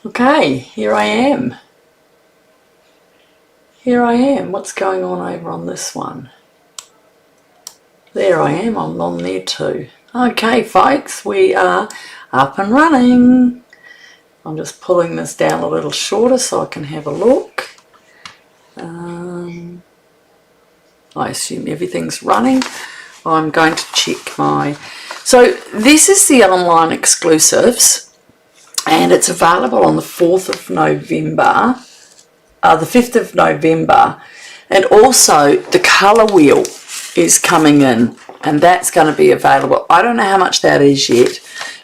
Okay, here I am. Here I am. What's going on over on this one? There I am. I'm on there too. Okay, folks, we are up and running. I'm just pulling this down a little shorter so I can have a look. I assume everything's running. I'm going to check my... So this is the online exclusives. And it's available on the 4th of November, the 5th of November. And also the colour wheel is coming in, and that's going to be available. I don't know how much that is yet,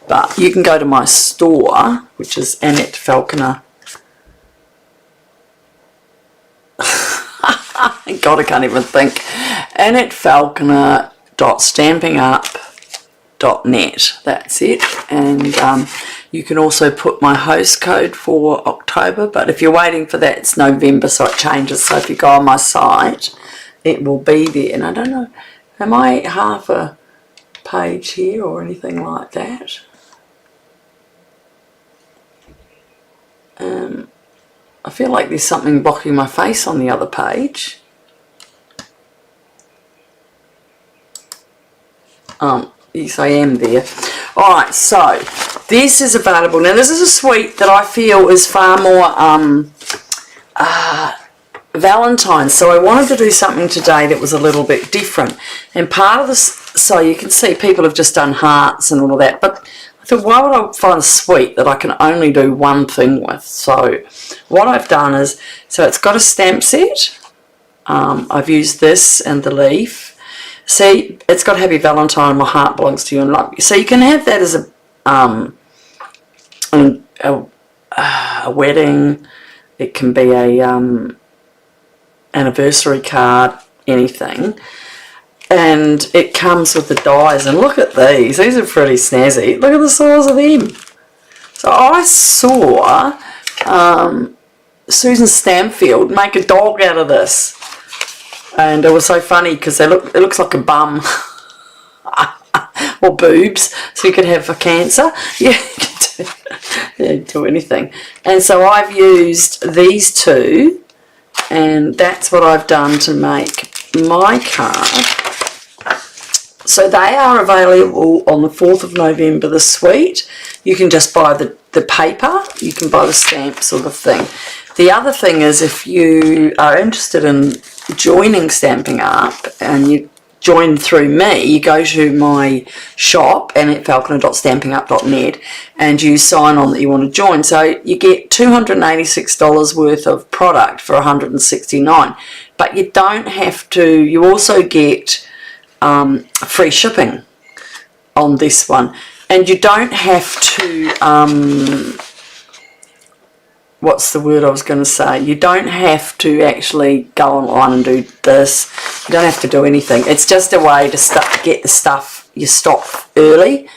but you can go to my store, which is Annette Falconer. God, I can't even think. AnnetteFalconer.stampingup.net. That's it. And you can also put my host code for October, but if you're waiting for that, it's November, so it changes. So if you go on my site, it will be there. And I don't know, am I half a page here or anything like that? I feel like there's something blocking my face on the other page. Yes, I am there. Alright, so this is available. Now, this is a suite that I feel is far more Valentine's. So I wanted to do something today that was a little bit different. And part of this, so you can see people have just done hearts and all of that. But I thought, why would I find a suite that I can only do one thing with? So what I've done is, so it's got a stamp set. I've used this and the leaf. See, it's got Happy Valentine, my heart belongs to you and love you. So you can have that as a wedding. It can be a anniversary card, anything. And it comes with the dies. And look at these. These are pretty snazzy. Look at the size of them. So I saw Susan Stamfield make a dog out of this. And it was so funny because it looks like a bum or boobs, so you could have a cancer. Yeah, you can do anything. And so I've used these two, and that's what I've done to make my card. So they are available on the 4th of November, the suite. You can just buy the paper, you can buy the stamps or the thing. The other thing is, if you are interested in joining Stampin' Up and you join through me, you go to my shop, AnnetteFalconer.stampingup.net, and you sign on that you want to join. So you get $286 worth of product for $169. But you don't have to, you also get free shipping on this one. And you don't have to, what's the word I was going to say? You don't have to actually go online and do this. You don't have to do anything. It's just a way to get the stuff, your stock early,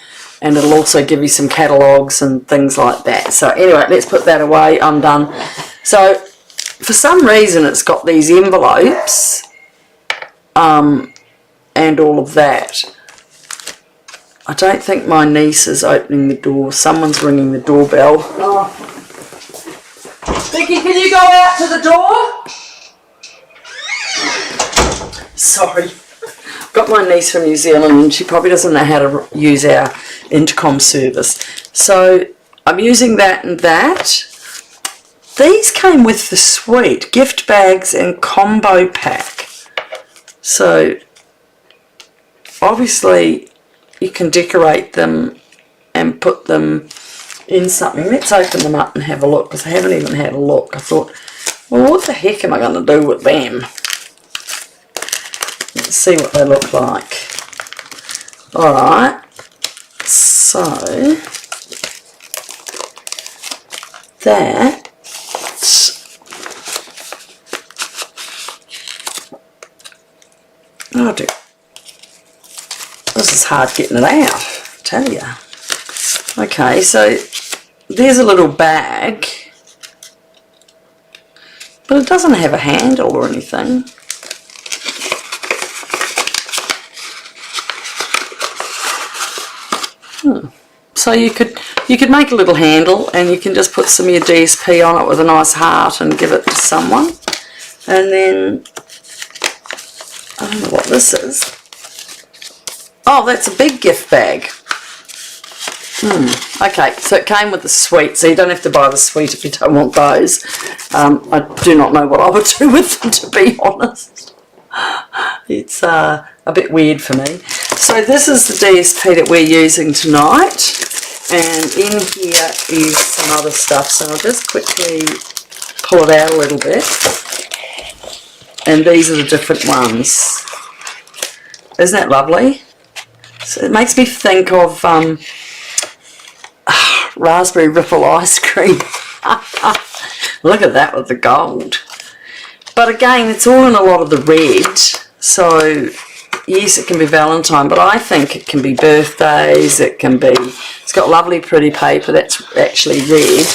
and it'll also give you some catalogues and things like that. So anyway, let's put that away. I'm done. So for some reason it's got these envelopes and all of that. I don't think my niece is opening the door. Someone's ringing the doorbell. Oh. Vicky, can you go out to the door? Sorry. Got my niece from New Zealand and she probably doesn't know how to use our intercom service. So I'm using that and that. These came with the suite, gift bags and combo pack. So obviously you can decorate them and put them in something. Let's open them up and have a look, because I haven't even had a look. I thought, well, what the heck am I going to do with them? Let's see what they look like. Alright, so that oh dear, this is hard getting it out, I tell you. Okay, so there's a little bag, but it doesn't have a handle or anything. So you could You could make a little handle and you can just put some of your DSP on it with a nice heart and give it to someone. And then, I don't know what this is. Oh, that's a big gift bag. Okay, so it came with the suite, so you don't have to buy the suite if you don't want those. I do not know what I would do with them, to be honest. It's a bit weird for me. So this is the DSP that we're using tonight, and in here is some other stuff, so I'll just quickly pull it out a little bit. And these are the different ones. Isn't that lovely? So it makes me think of raspberry ripple ice cream. Look at that with the gold. But again, it's all in a lot of the red. So yes, it can be Valentine, but I think it can be birthdays. It can be, it's got lovely pretty paper that's actually red.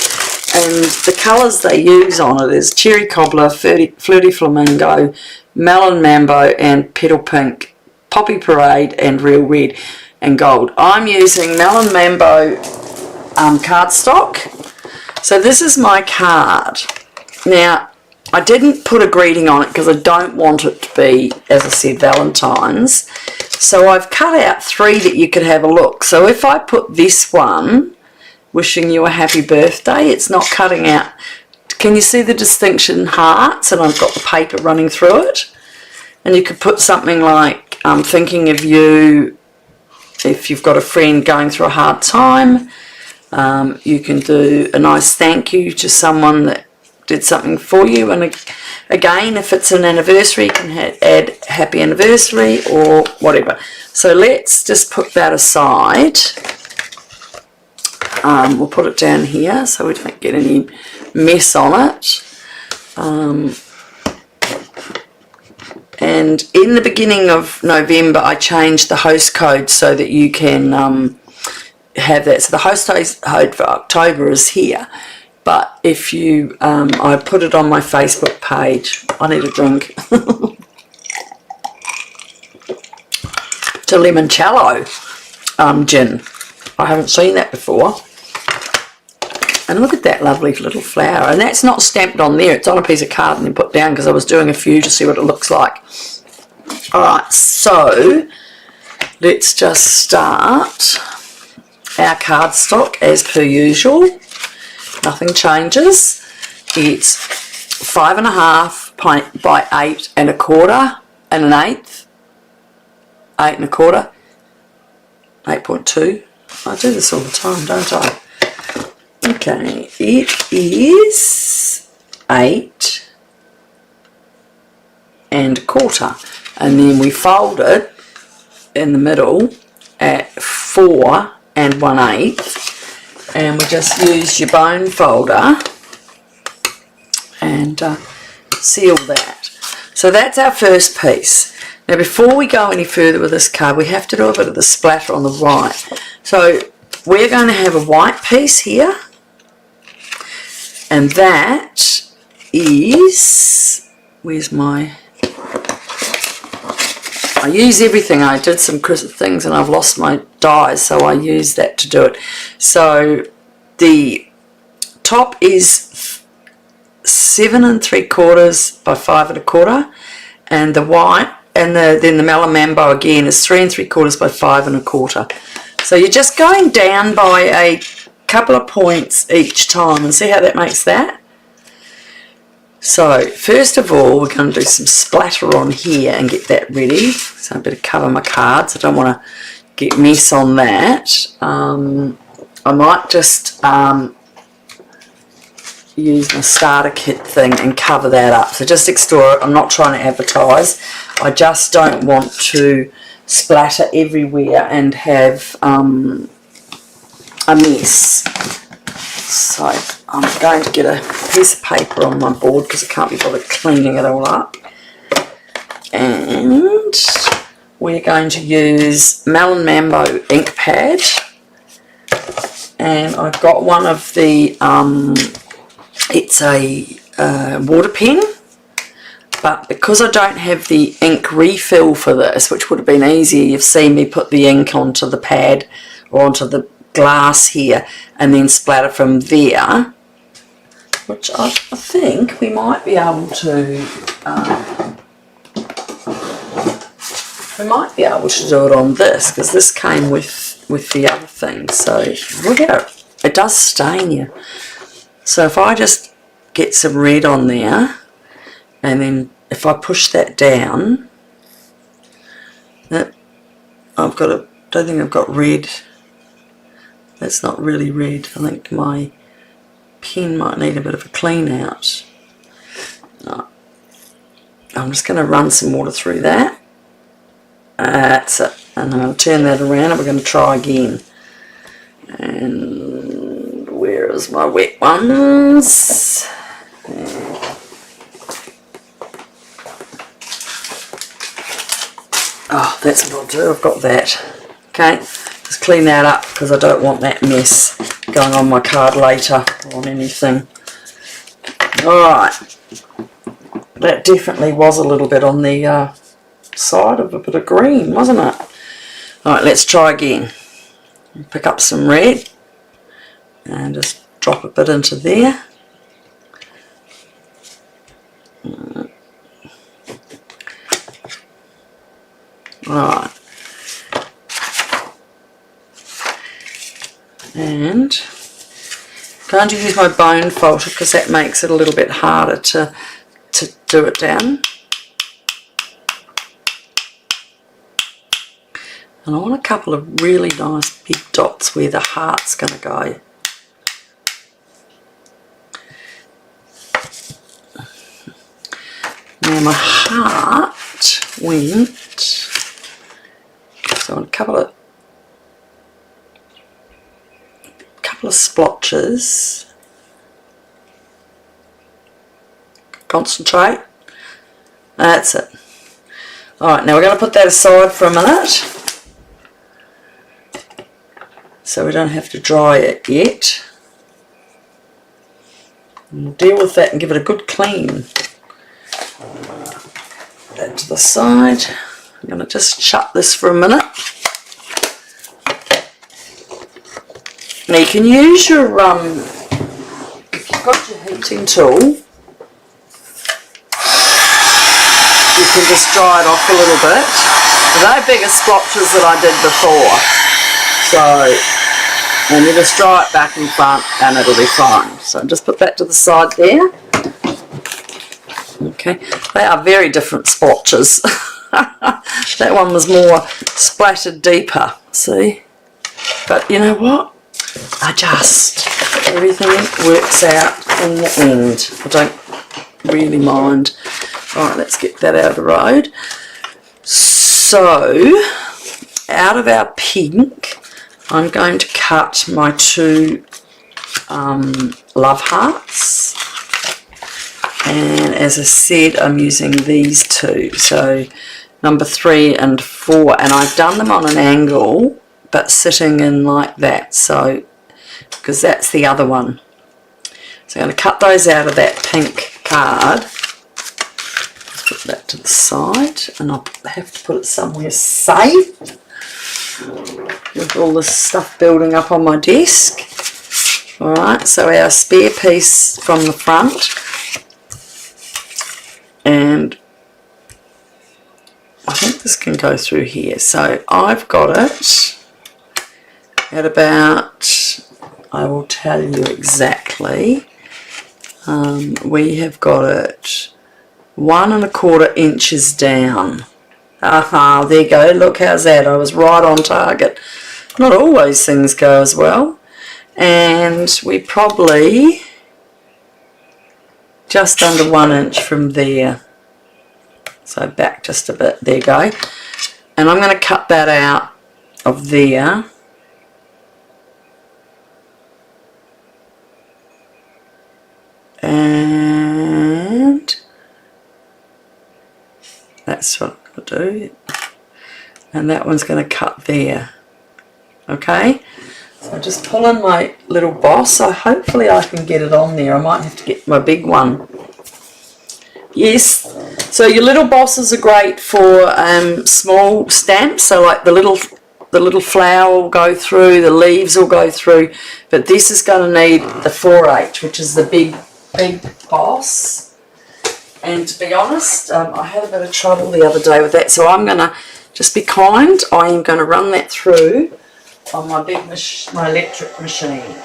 And the colours they use on it is cherry cobbler, flirty flamingo, melon mambo, and petal pink, poppy parade, and real red and gold. I'm using melon mambo cardstock. So this is my card. Now, I didn't put a greeting on it because I don't want it to be, as I said, Valentine's. So I've cut out 3 that you could have a look. So if I put this one, wishing you a happy birthday, it's not cutting out. Can you see the distinction hearts? And I've got the paper running through it. And you could put something like, thinking of you if you've got a friend going through a hard time. You can do a nice thank you to someone that did something for you, and again, if it's an anniversary, you can add happy anniversary or whatever. So let's just put that aside. We'll put it down here so we don't get any mess on it. And in the beginning of November, I changed the host code so that you can have that. So the host code for October is here. But if you, I put it on my Facebook page. I need a drink. It's a limoncello gin. I haven't seen that before. And look at that lovely little flower. And that's not stamped on there. It's on a piece of card and then put down because I was doing a few to see what it looks like. Alright, so let's just start our cardstock as per usual. Nothing changes. It's 5.5 by 8 1/4 and an eighth. 8 1/4. 8.2. I do this all the time, don't I? Okay, it is 8 1/4, and then we fold it in the middle at 4 1/8, and we just use your bone folder and seal that. So that's our first piece. Now before we go any further with this card, we have to do a bit of the splatter on the white. So we're going to have a white piece here, and that is, where's my, I use everything. I did some things and I've lost my dies, so I use that to do it. So the top is 7 3/4 by 5 1/4, and the white, and then the melon mambo again is 3 3/4 by 5 1/4. So you're just going down by a couple of points each time, and see how that makes that? So first of all, we're going to do some splatter on here and get that ready. So I better cover my cards. I don't want to get mess on that. I might just use my starter kit thing and cover that up. So just next door, I'm not trying to advertise. I just don't want to splatter everywhere and have a mess. So I'm going to get a piece of paper on my board because I can't be bothered cleaning it all up. And we're going to use Melon Mambo ink pad. And I've got one of the, it's a water pen. But because I don't have the ink refill for this, which would have been easier, you've seen me put the ink onto the pad or onto the glass here and then splatter from there, which I think we might be able to do it on this, because this came with the other thing. So look at it, it does stain you. So if I just get some red on there, and then if I push that down, don't think I've got red. That's not really red. I think my pen might need a bit of a clean out. No. I'm just going to run some water through that. That's it. And I'm going to turn that around and we're going to try again. And where is my wet ones? Oh, that's what I'll do. I've got that. Okay, just clean that up because I don't want that mess going on my card later or on anything. Alright, that definitely was a little bit on the side of a bit of green, wasn't it? Alright, let's try again. Pick up some red and just drop a bit into there. Alright, and I'm going to use my bone folder because that makes it a little bit harder to do it down. And I want a couple of really nice big dots where the heart's going to go. Now my heart went, so on a couple of splotches. Concentrate. That's it. Alright, now we're going to put that aside for a minute, so we don't have to dry it yet. And we'll deal with that and give it a good clean. Put that to the side. I'm going to just shut this for a minute. Now you can use your, if you've got your heating tool, you can just dry it off a little bit. They're bigger splotches than I did before. So, and you just dry it back and front and it'll be fine. So just put that to the side there. Okay, they are very different splotches. That one was more splattered deeper, see? But you know what? Everything works out in the end. I don't really mind. Alright, let's get that out of the road. So, out of our pink, I'm going to cut my two love hearts. And as I said, I'm using these two. So, number 3 and 4. And I've done them on an angle, but sitting in like that. So, because that's the other one. So I'm going to cut those out of that pink card. Let's put that to the side, and I'll have to put it somewhere safe with all this stuff building up on my desk. Alright, so our spare piece from the front, and I think this can go through here. So I've got it at about, I will tell you exactly, we have got it 1 1/4 inches down. Aha, there you go, look, how's that? I was right on target. Not always things go as well. And we probably just under 1 inch from there. So back just a bit, there you go. And I'm going to cut that out of there. And that's what I'm going to do. And that one's going to cut there. Okay? So I just pull in my little boss. So hopefully I can get it on there. I might have to get my big one. Yes. So your little bosses are great for small stamps. So like the little the little flower will go through, the leaves will go through, but this is going to need the 4H, which is the big boss. And to be honest, I had a bit of trouble the other day with that, so I'm going to just be kind. I am going to run that through on my my electric machine.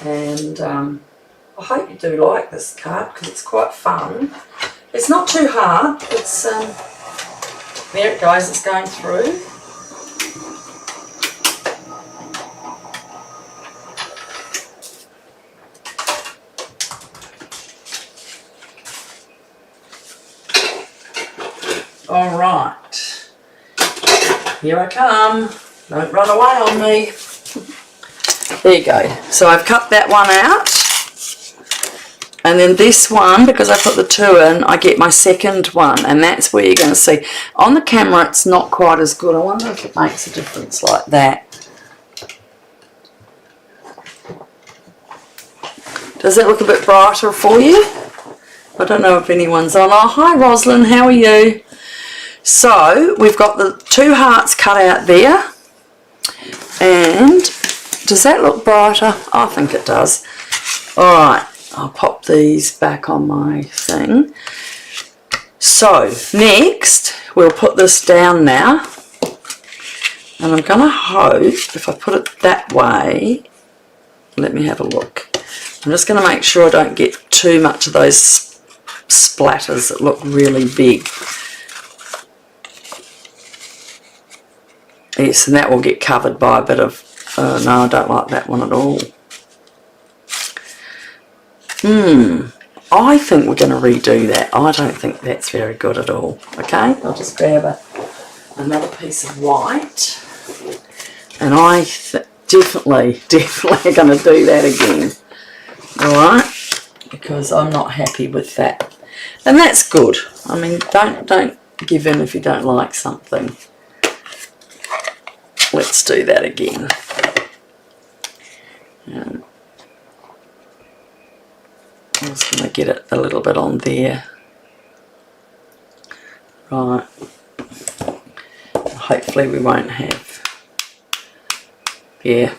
And I hope you do like this card because it's quite fun. It's not too hard. It's there it goes. It's going through. All right. Here I come. Don't run away on me. There you go. So I've cut that one out. And then this one, because I put the 2 in, I get my second one. And that's where you're going to see. On the camera, it's not quite as good. I wonder if it makes a difference like that. Does that look a bit brighter for you? I don't know if anyone's on. Oh, hi Roslyn, how are you? So, we've got the 2 hearts cut out there. And does that look brighter? I think it does. Alright, I'll pop these back on my thing. So, next, we'll put this down now. And I'm going to hope, if I put it that way, let me have a look. I'm just going to make sure I don't get too much of those splatters that look really big. Yes, and that will get covered by a bit of, no, I don't like that one at all. I think we're going to redo that. I don't think that's very good at all. Okay, I'll just grab another piece of white. And I definitely going to do that again. Alright, because I'm not happy with that. And that's good. I mean, don't give in if you don't like something. Let's do that again. I'm just going to get it a little bit on there. Right. Hopefully we won't have. Yeah.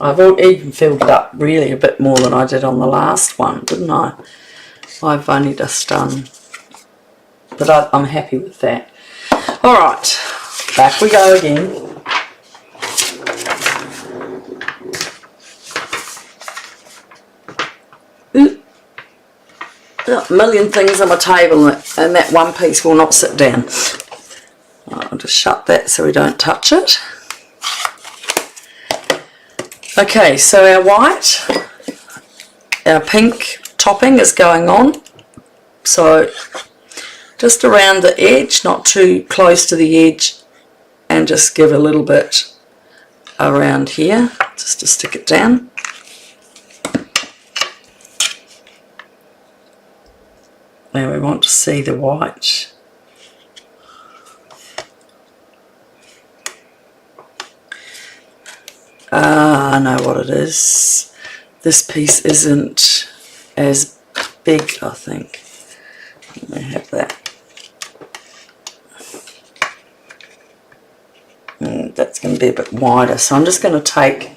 I've even filled it up really a bit more than I did on the last one, didn't I? I've only just done, but I'm happy with that. Alright, back we go again. Ooh. A million things on my table and that one piece will not sit down. I'll just shut that so we don't touch it. Okay, so our white, our pink topping is going on, so just around the edge, not too close to the edge, and just give a little bit around here just to stick it down. Now we want to see the white. I know what it is. This piece isn't as big, I think. Let me have that. That's going to be a bit wider, so I'm just going to take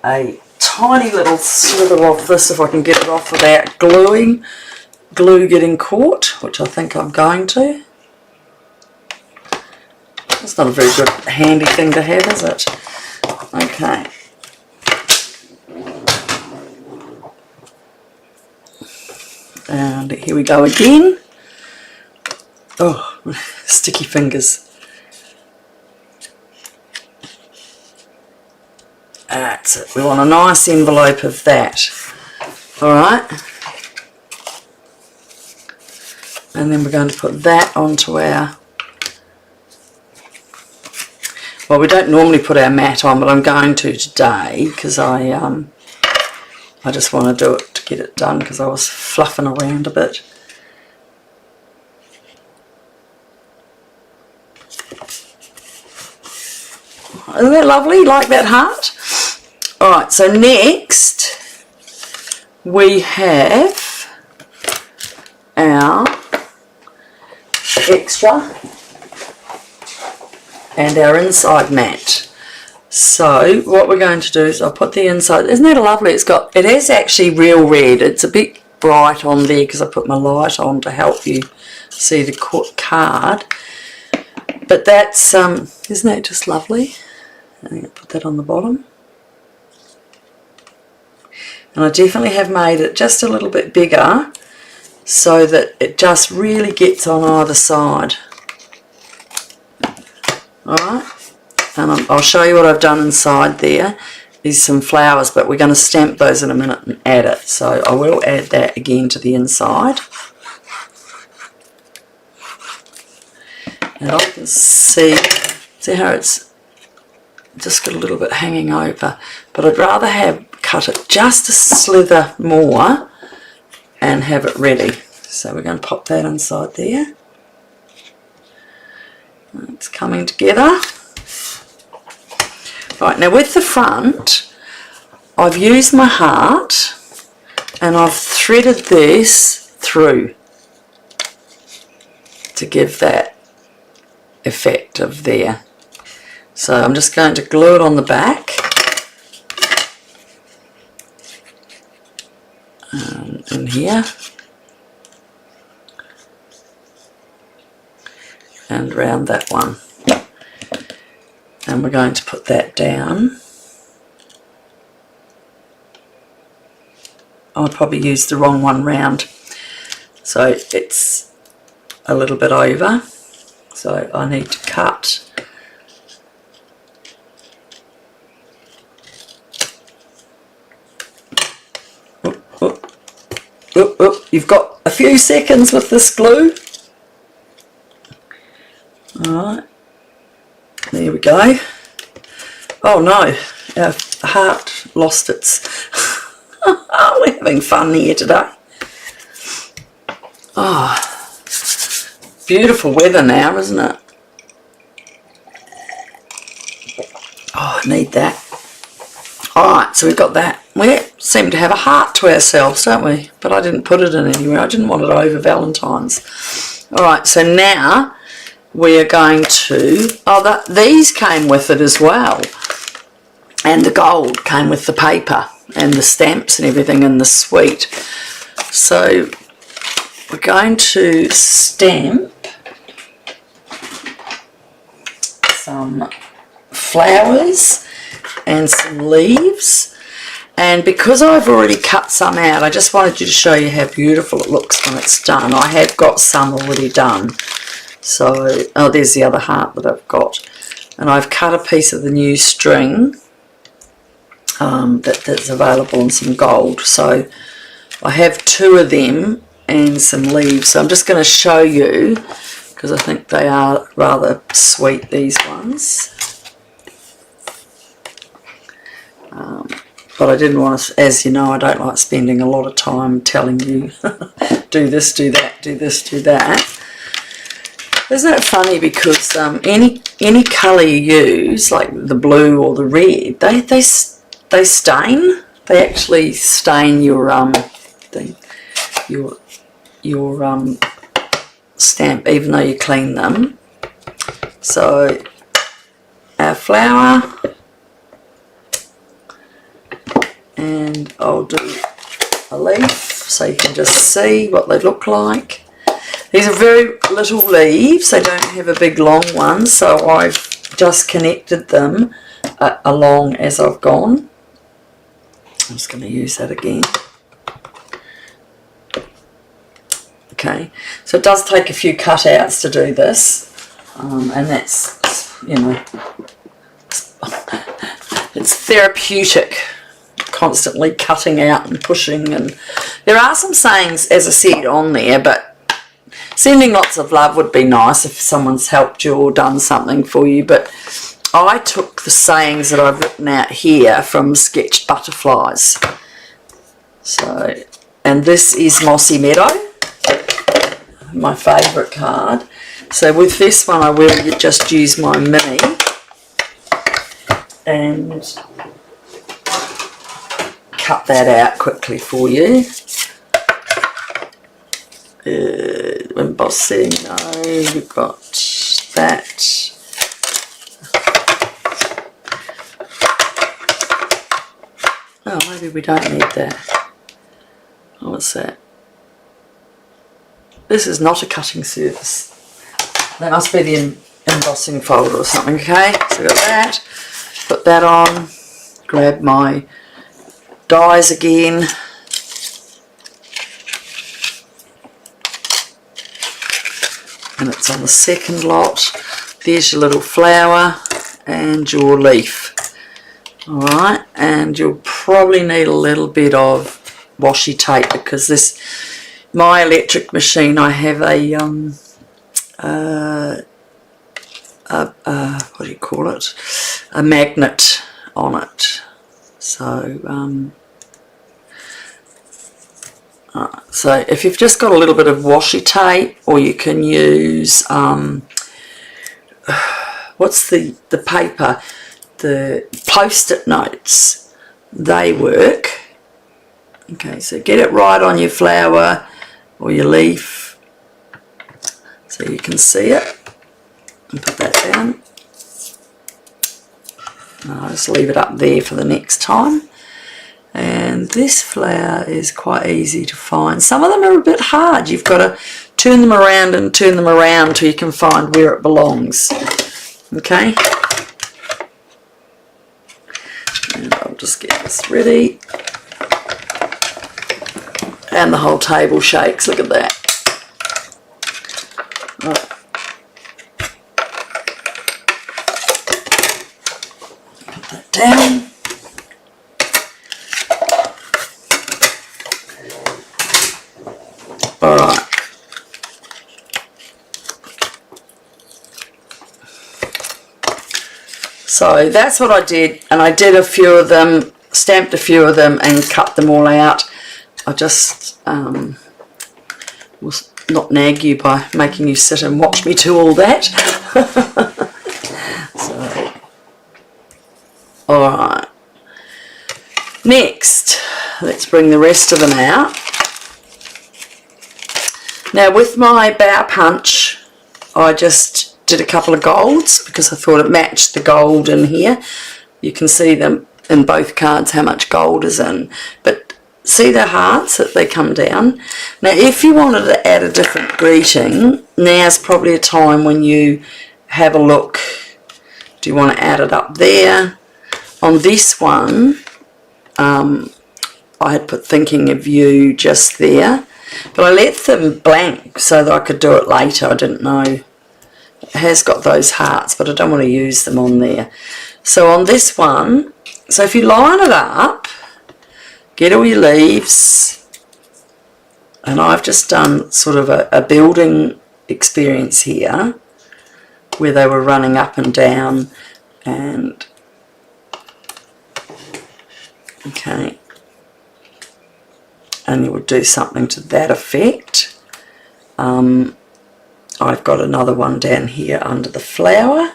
a tiny little slither off this if I can get it off without glue getting caught, which I think I'm going to. It's not a very good handy thing to have, is it? Okay. And here we go again. Oh, sticky fingers. That's it. We want a nice envelope of that. Alright. And then we're going to put that onto our... Well, we don't normally put our mat on, but I'm going to today because I just want to do it to get it done because I was fluffing around a bit. Isn't that lovely? Like that heart? Alright, so next we have our extra and our inside mat. So what we're going to do is I'll put the inside, isn't that lovely? It has actually real red. It's a bit bright on there because I put my light on to help you see the card. But that's, isn't that just lovely? I think I'll put that on the bottom. And I definitely have made it just a little bit bigger so that it just really gets on either side. Alright, and I'll show you what I've done inside there. Is some flowers, but we're going to stamp those in a minute and add it. So I will add that again to the inside. And I can see how it's just got a little bit hanging over, but I'd rather have cut it just a slither more and have it ready. So we're going to pop that inside there. It's coming together. Right, now with the front, I've used my heart and I've threaded this through to give that effect of there. So I'm just going to glue it on the back. In here. And round that one. And we're going to put that down. I probably used the wrong one round, so it's a little bit over, so I need to cut. You've got a few seconds with this glue. Alright. There we go. Oh no, our heart lost its... We're having fun here today. Oh, beautiful weather now, isn't it? Oh, I need that. Alright, so we've got that. We seem to have a heart to ourselves, don't we? But I didn't put it in anywhere. I didn't want it over Valentine's. Alright, so now we are going to, these came with it as well, and the gold came with the paper and the stamps and everything in the suite. So we're going to stamp some flowers and some leaves, and because I've already cut some out, I just wanted you to show you how beautiful it looks when it's done. I have got some already done. So, oh, there's the other heart that I've got. And I've cut a piece of the new string that's available in some gold. So I have two of them and some leaves. So I'm just going to show you, because I think they are rather sweet, these ones. But I didn't want to, as you know, I don't like spending a lot of time telling you do this, do that, do this, do that. Isn't it funny, because any colour you use, like the blue or the red, they stain. They actually stain your stamp, even though you clean them. So our flower, and I'll do a leaf so you can just see what they look like. These are very little leaves, they don't have a big long one, so I've just connected them along as I've gone. I'm just going to use that again. Okay, so it does take a few cutouts to do this, and that's, you know, it's therapeutic, constantly cutting out and pushing. And there are some sayings, as I said, on there, but sending lots of love would be nice if someone's helped you or done something for you. But I took the sayings that I've written out here from Sketched Butterflies. So, and this is Mossy Meadow, my favourite card. So with this one I will just use my mini and cut that out quickly for you. Embossing, no, we've got that. Oh, maybe we don't need that. Oh, what's that? This is not a cutting surface. That must be the embossing folder or something, okay? So we've got that. Put that on. Grab my dies again. And it's on the second lot. There's your little flower and your leaf. Alright, and you'll probably need a little bit of washi tape because this, my electric machine, I have a what do you call it? A magnet on it. So, so if you've just got a little bit of washi tape, or you can use what's the paper, the post-it notes, they work. Okay, so get it right on your flower or your leaf so you can see it, and put that down. I'll just leave it up there for the next time. And this flower is quite easy to find. Some of them are a bit hard. You've got to turn them around and turn them around till you can find where it belongs. Okay? And I'll just get this ready. And the whole table shakes. Look at that. Right. Put that down. Alright. So that's what I did, and I did a few of them, stamped a few of them and cut them all out. I just will not nag you by making you sit and watch me do all that. So, alright. Next, let's bring the rest of them out. Now with my bow punch, I just did a couple of golds because I thought it matched the gold in here. You can see them in both cards how much gold is in. But see the hearts that they come down? Now if you wanted to add a different greeting, now's probably a time when you have a look. Do you want to add it up there? On this one, I had put thinking of you just there. But I left them blank so that I could do it later. I didn't know. It has got those hearts, but I don't want to use them on there. So on this one, so if you line it up, get all your leaves, and I've just done sort of a building experience here where they were running up and down, and okay. And you would do something to that effect. I've got another one down here under the flower.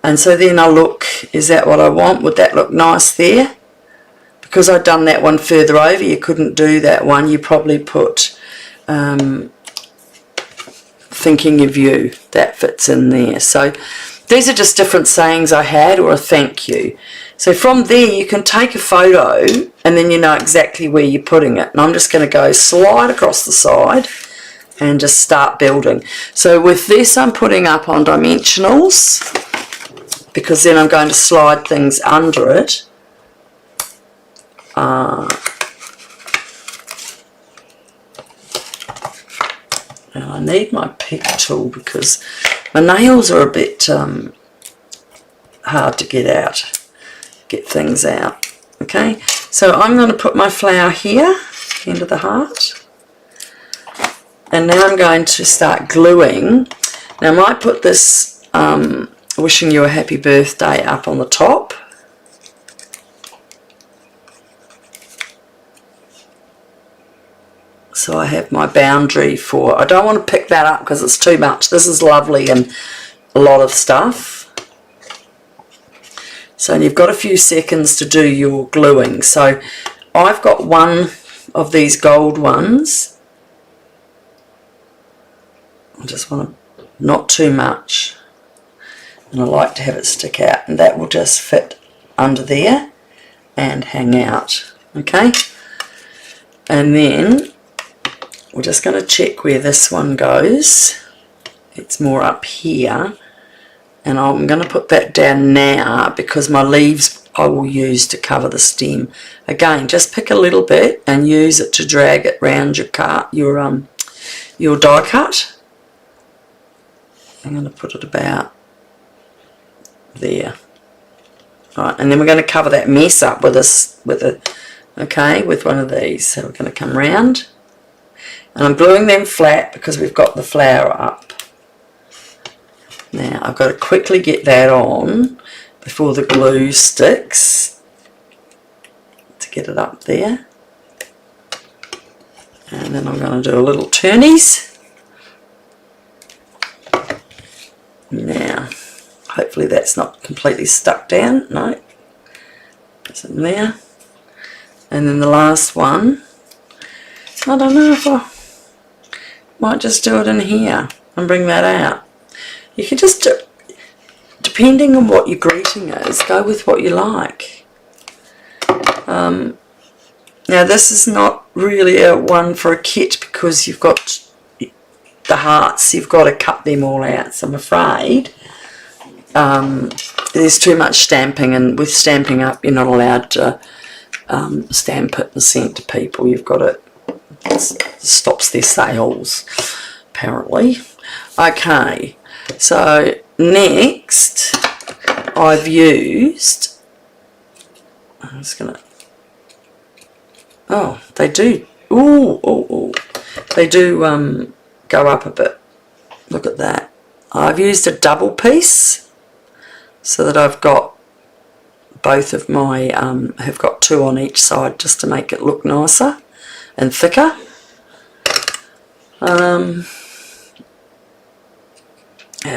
And so then I look, is that what I want? Would that look nice there? Because I'd done that one further over, you couldn't do that one. You probably put thinking of you. That fits in there. So these are just different sayings I had, or a thank you. So from there you can take a photo and then you know exactly where you're putting it. And I'm just going to go slide across the side and just start building. So with this I'm putting up on dimensionals because then I'm going to slide things under it. And I need my pick tool because my nails are a bit hard to get things out. Okay, so I'm going to put my flower here, into the heart, and now I'm going to start gluing. Now I might put this wishing you a happy birthday up on the top. So I have my boundary for, I don't want to pick that up because it's too much. This is lovely and a lot of stuff. So you've got a few seconds to do your gluing. So I've got one of these gold ones. I just want to, not too much, and I like to have it stick out, and that will just fit under there and hang out. Okay, and then we're just going to check where this one goes. It's more up here, and I'm going to put that down now because my leaves I will use to cover the stem. Again, just pick a little bit and use it to drag it round your die cut. I'm going to put it about there. Right, and then we're going to cover that mess up with with one of these. So we're going to come round, and I'm gluing them flat because we've got the flower up. Now I've got to quickly get that on before the glue sticks to get it up there. And then I'm going to do a little turnies. Now, hopefully that's not completely stuck down. No, it's in there. And then the last one, I don't know if I might just do it in here and bring that out. You can just do, depending on what your greeting is, go with what you like. Now this is not really a one for a kit because you've got the hearts, you've got to cut them all out. So I'm afraid there's too much stamping, and with Stampin' Up you're not allowed to stamp it and send to people. You've got to, it stops their sales apparently. Okay, so next I've used, I'm just gonna, oh they do, they do go up a bit. Look at that. I've used a double piece so that I've got both of my, have got two on each side just to make it look nicer and thicker. Yeah,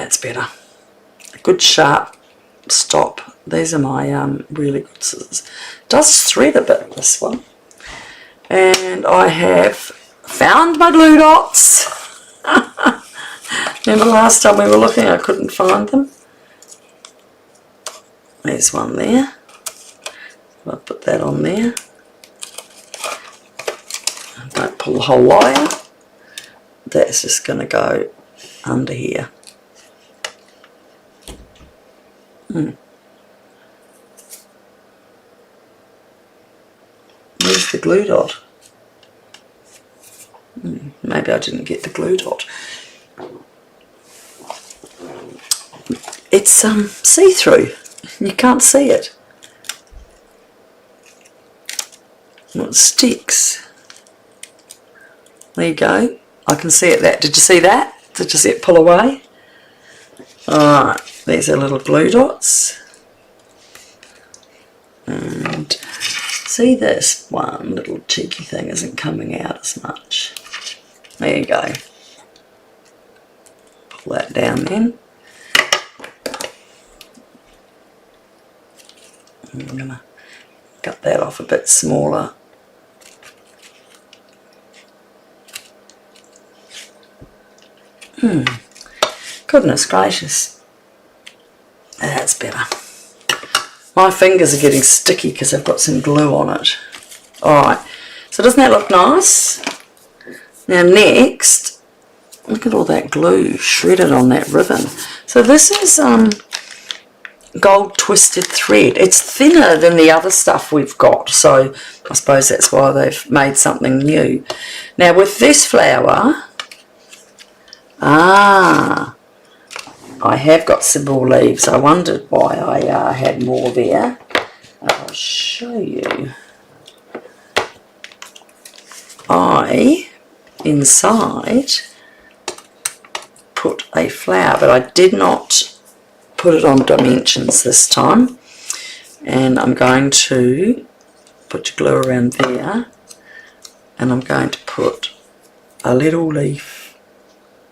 it's better. A good sharp stop. These are my really good scissors. Does thread a bit, this one. And I have found my glue dots. Remember last time we were looking, I couldn't find them. There's one there. I'll put that on there. Don't pull the whole wire. That's just going to go under here. Where's the glue dot? Maybe I didn't get the glue dot. It's see-through. You can't see it. Well, it sticks. There you go. I can see it. That. Did you see that? Did you see it pull away? Alright, there's our little glue dots. And see, this one little cheeky thing isn't coming out as much. There you go. Pull that down then. I'm going to cut that off a bit smaller. Goodness gracious. That's better. My fingers are getting sticky because I've got some glue on it. Alright, so doesn't that look nice? Now next, look at all that glue shredded on that ribbon. So this is gold twisted thread. It's thinner than the other stuff we've got, so I suppose that's why they've made something new. Now with this flower, I have got some more leaves. I wondered why I had more there. I'll show you. I, inside, put a flower, but I did not put it on dimensions this time. And I'm going to put your glue around there, and I'm going to put a little leaf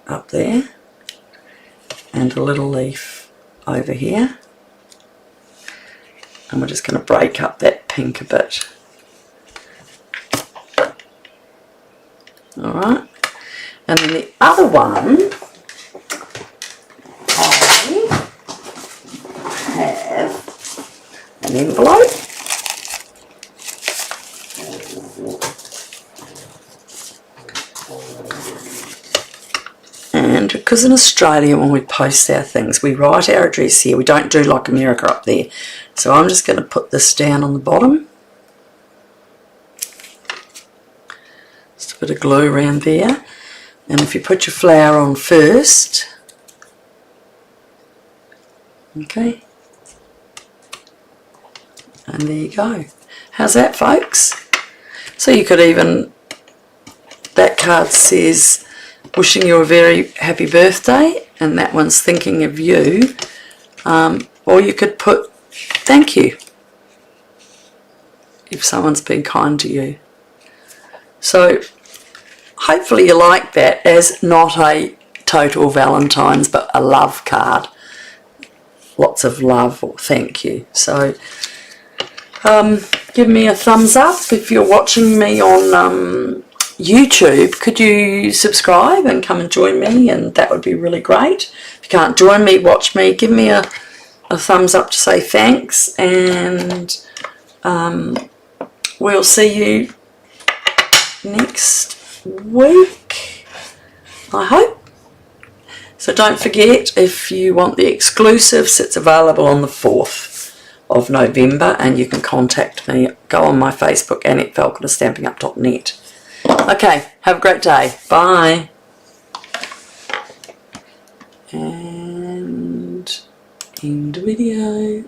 up there and a little leaf over here, and we're just going to break up that pink a bit Alright, and then the other one, I have an envelope. And because in Australia when we post our things, we write our address here. We don't do like America up there. So I'm just going to put this down on the bottom. Just a bit of glue around there. And if you put your flower on first, okay, and there you go. How's that, folks? So you could even, that card says, wishing you a very happy birthday, and that one's thinking of you, or you could put thank you if someone's been kind to you. So hopefully you like that as not a total Valentine's but a love card, lots of love or thank you. So give me a thumbs up if you're watching me on YouTube. Could you subscribe and come and join me, and that would be really great. If you can't join me, watch me, give me a thumbs up to say thanks, and we'll see you next week, I hope. So don't forget, if you want the exclusives, it's available on the 4th of November, and you can contact me. Go on my Facebook, AnnetteFalconerStampingUp.net. Okay, have a great day. Bye. And end video.